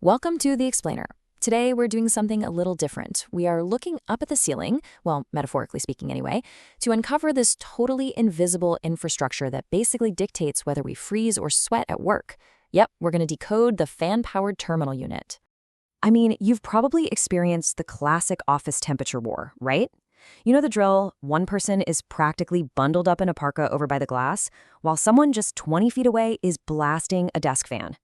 Welcome to The Explainer. Today we're doing something a little different. We are looking up at the ceiling, well, metaphorically speaking anyway, to uncover this totally invisible infrastructure that basically dictates whether we freeze or sweat at work. Yep, we're going to decode the fan-powered terminal unit. I mean, you've probably experienced the classic office temperature war, right? You know the drill, one person is practically bundled up in a parka over by the glass, while someone just 20 feet away is blasting a desk fan.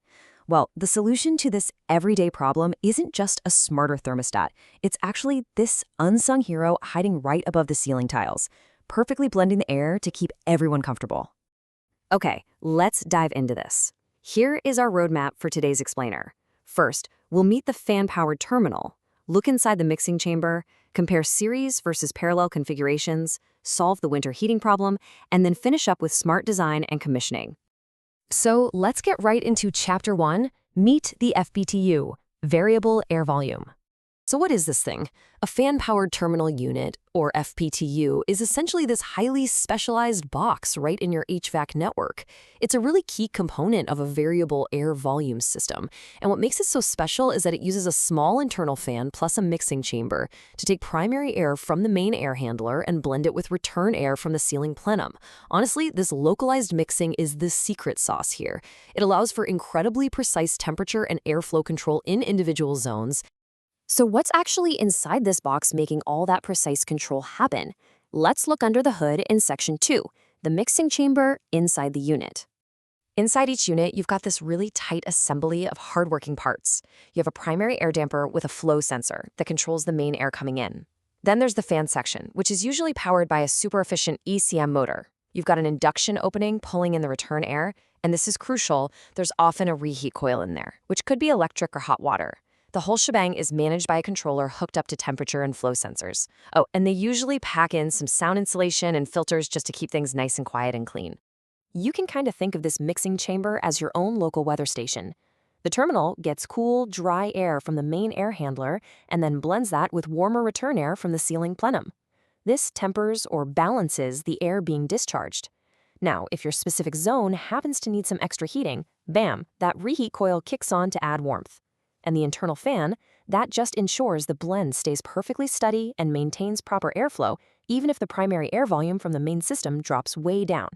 Well, the solution to this everyday problem isn't just a smarter thermostat. It's actually this unsung hero hiding right above the ceiling tiles, perfectly blending the air to keep everyone comfortable. Okay, let's dive into this. Here is our roadmap for today's explainer. First, we'll meet the fan-powered terminal, look inside the mixing chamber, compare series versus parallel configurations, solve the winter heating problem, and then finish up with smart design and commissioning. So let's get right into Chapter 1, Meet the FBTU, Variable Air Volume. So what is this thing? A fan-powered terminal unit, or FPTU, is essentially this highly specialized box right in your HVAC network. It's a really key component of a variable air volume system, and what makes it so special is that it uses a small internal fan plus a mixing chamber to take primary air from the main air handler and blend it with return air from the ceiling plenum. Honestly, this localized mixing is the secret sauce here. It allows for incredibly precise temperature and airflow control in individual zones. So what's actually inside this box making all that precise control happen? Let's look under the hood in Section 2, the mixing chamber inside the unit. Inside each unit, you've got this really tight assembly of hardworking parts. You have a primary air damper with a flow sensor that controls the main air coming in. Then there's the fan section, which is usually powered by a super efficient ECM motor. You've got an induction opening pulling in the return air, and this is crucial, there's often a reheat coil in there, which could be electric or hot water. The whole shebang is managed by a controller hooked up to temperature and flow sensors. Oh, and they usually pack in some sound insulation and filters just to keep things nice and quiet and clean. You can kind of think of this mixing chamber as your own local weather station. The terminal gets cool, dry air from the main air handler and then blends that with warmer return air from the ceiling plenum. This tempers or balances the air being discharged. Now, if your specific zone happens to need some extra heating, bam, that reheat coil kicks on to add warmth. And the internal fan, that just ensures the blend stays perfectly steady and maintains proper airflow, even if the primary air volume from the main system drops way down.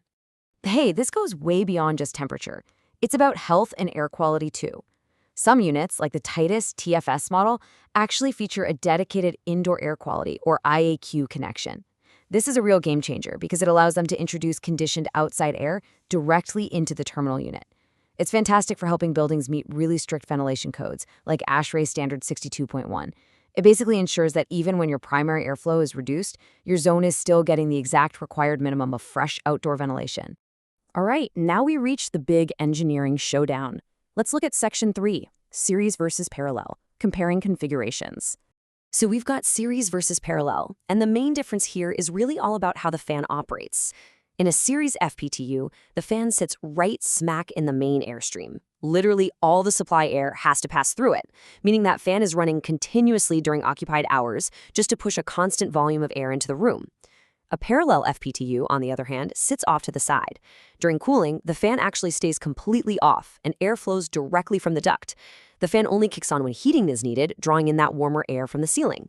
Hey, this goes way beyond just temperature. It's about health and air quality too. Some units, like the Titus TFS model, actually feature a dedicated indoor air quality, or IAQ connection. This is a real game changer because it allows them to introduce conditioned outside air directly into the terminal unit. It's fantastic for helping buildings meet really strict ventilation codes, like ASHRAE Standard 62.1. It basically ensures that even when your primary airflow is reduced, your zone is still getting the exact required minimum of fresh outdoor ventilation. All right, now we reach the big engineering showdown. Let's look at Section 3, Series versus Parallel, comparing configurations. So we've got series versus parallel, and the main difference here is really all about how the fan operates. In a series FPTU, the fan sits right smack in the main airstream. Literally, all the supply air has to pass through it, meaning that fan is running continuously during occupied hours just to push a constant volume of air into the room. A parallel FPTU, on the other hand, sits off to the side. During cooling, the fan actually stays completely off, and air flows directly from the duct. The fan only kicks on when heating is needed, drawing in that warmer air from the ceiling.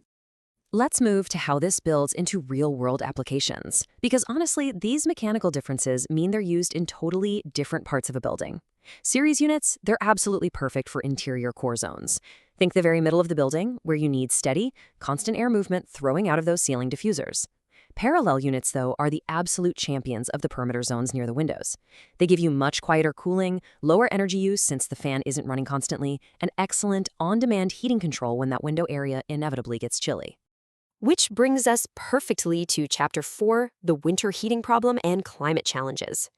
Let's move to how this builds into real-world applications, because honestly, these mechanical differences mean they're used in totally different parts of a building. Series units, they're absolutely perfect for interior core zones. Think the very middle of the building, where you need steady, constant air movement throwing out of those ceiling diffusers. Parallel units, though, are the absolute champions of the perimeter zones near the windows. They give you much quieter cooling, lower energy use since the fan isn't running constantly, and excellent on-demand heating control when that window area inevitably gets chilly. Which brings us perfectly to Chapter 4, the winter heating problem and climate challenges.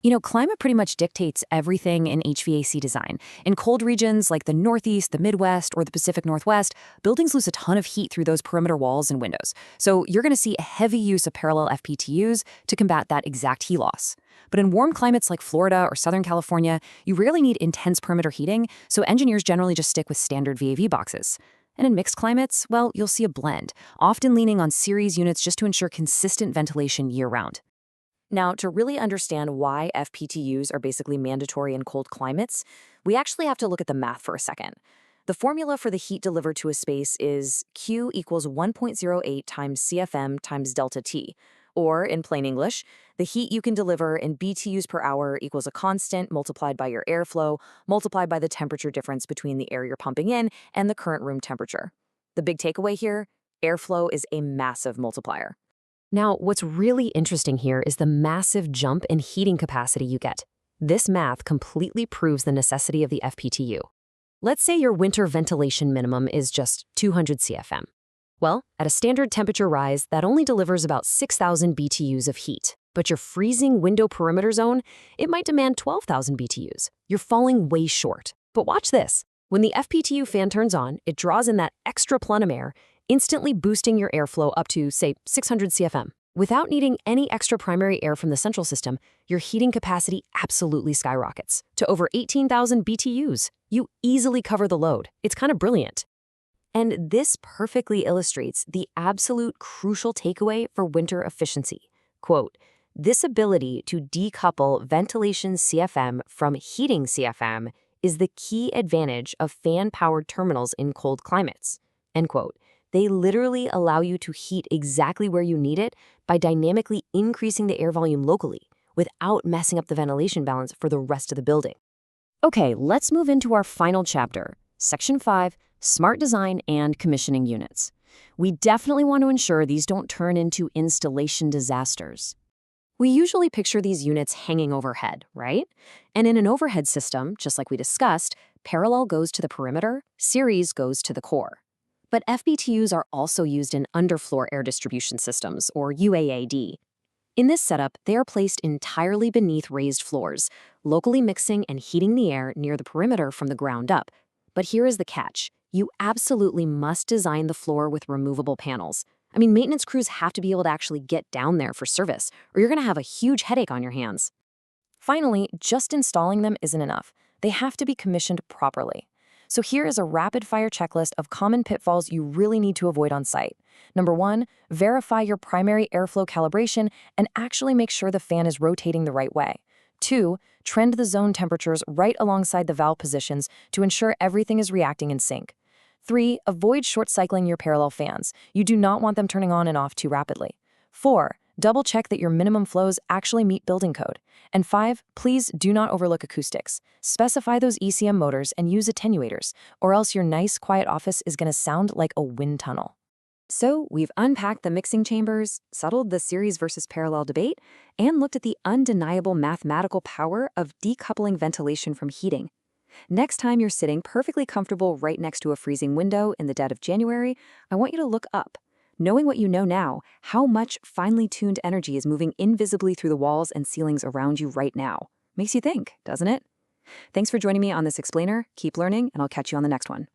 You know, climate pretty much dictates everything in HVAC design. In cold regions like the Northeast, the Midwest, or the Pacific Northwest, buildings lose a ton of heat through those perimeter walls and windows. So you're going to see a heavy use of parallel FPTUs to combat that exact heat loss. But in warm climates like Florida or Southern California, you rarely need intense perimeter heating, so engineers generally just stick with standard VAV boxes. And in mixed climates, well, you'll see a blend, often leaning on series units just to ensure consistent ventilation year-round. Now, to really understand why FPTUs are basically mandatory in cold climates, we actually have to look at the math for a second. The formula for the heat delivered to a space is Q equals 1.08 times CFM times delta T. Or, in plain English, the heat you can deliver in BTUs per hour equals a constant multiplied by your airflow, multiplied by the temperature difference between the air you're pumping in and the current room temperature. The big takeaway here, airflow is a massive multiplier. Now, what's really interesting here is the massive jump in heating capacity you get. This math completely proves the necessity of the FPTU. Let's say your winter ventilation minimum is just 200 CFM. Well, at a standard temperature rise, that only delivers about 6,000 BTUs of heat. But your freezing window perimeter zone, it might demand 12,000 BTUs. You're falling way short. But watch this. When the FPTU fan turns on, it draws in that extra plenum air, instantly boosting your airflow up to, say, 600 CFM. Without needing any extra primary air from the central system, your heating capacity absolutely skyrockets to over 18,000 BTUs. You easily cover the load. It's kind of brilliant. And this perfectly illustrates the absolute crucial takeaway for winter efficiency. Quote, this ability to decouple ventilation CFM from heating CFM is the key advantage of fan-powered terminals in cold climates. End quote. They literally allow you to heat exactly where you need it by dynamically increasing the air volume locally without messing up the ventilation balance for the rest of the building. Okay, let's move into our final chapter, Section 5, Smart Design and Commissioning Units. We definitely want to ensure these don't turn into installation disasters. We usually picture these units hanging overhead, right? And in an overhead system, just like we discussed, parallel goes to the perimeter, series goes to the core. But FPTUs are also used in underfloor air distribution systems, or UAAD. In this setup, they are placed entirely beneath raised floors, locally mixing and heating the air near the perimeter from the ground up. But here is the catch. You absolutely must design the floor with removable panels. I mean, maintenance crews have to be able to actually get down there for service, or you're going to have a huge headache on your hands. Finally, just installing them isn't enough. They have to be commissioned properly. So here is a rapid-fire checklist of common pitfalls you really need to avoid on site. Number 1, verify your primary airflow calibration and actually make sure the fan is rotating the right way. 2, trend the zone temperatures right alongside the valve positions to ensure everything is reacting in sync. 3, avoid short-cycling your parallel fans. You do not want them turning on and off too rapidly. 4, double-check that your minimum flows actually meet building code. And 5, please do not overlook acoustics. Specify those ECM motors and use attenuators, or else your nice, quiet office is going to sound like a wind tunnel. So we've unpacked the mixing chambers, settled the series versus parallel debate, and looked at the undeniable mathematical power of decoupling ventilation from heating. Next time you're sitting perfectly comfortable right next to a freezing window in the dead of January, I want you to look up. Knowing what you know now, how much finely tuned energy is moving invisibly through the walls and ceilings around you right now. Makes you think, doesn't it? Thanks for joining me on this explainer. Keep learning, and I'll catch you on the next one.